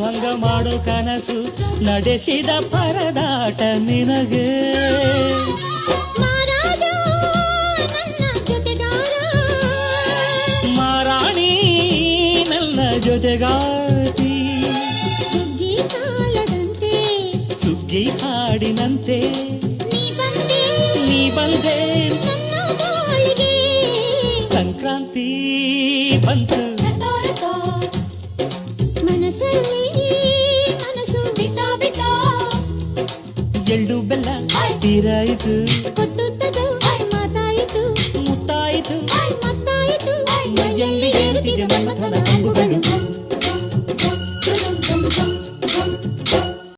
ಭಂಗ ಮಾಡೋ ಕನಸು ನಡೆಸಿದ ಪರದಾಟ ನಿನಗೆ ಮಹಾರಾಜ ನನ್ನ ಜೊತೆಗಾರ ಮಾರಾಣಿ ನನ್ನ ಜೊತೆಗಾತಿ ಸುಗ್ಗಿ ಕಾಲದಂತೆ ಸುಗ್ಗಿ ಹಾಡಿನಂತೆ ನೀ ಬಂದೆ ನನ್ನ ಬಾಳಿಗೆ ಸಂಕ್ರಾಂತಿ ಬಂತು ಮನಸ್ಸಲ್ಲಿ ಮನಸ್ಸು ಬಿಟ್ಟ ಎಳ್ಳು ಬೆಲ್ಲ ತೀರಾಯಿತು ಕೊಟ್ಟು ತಗೋ ಮಾತಾಯಿತು ಮುತ್ತಾಯಿತು ಮತ್ತಾಯಿತು ಮೈಯಲ್ಲಿ ಏರುತ್ತಿದೆ ಮನ್ಮಥನ ಕಂಬುಗಳು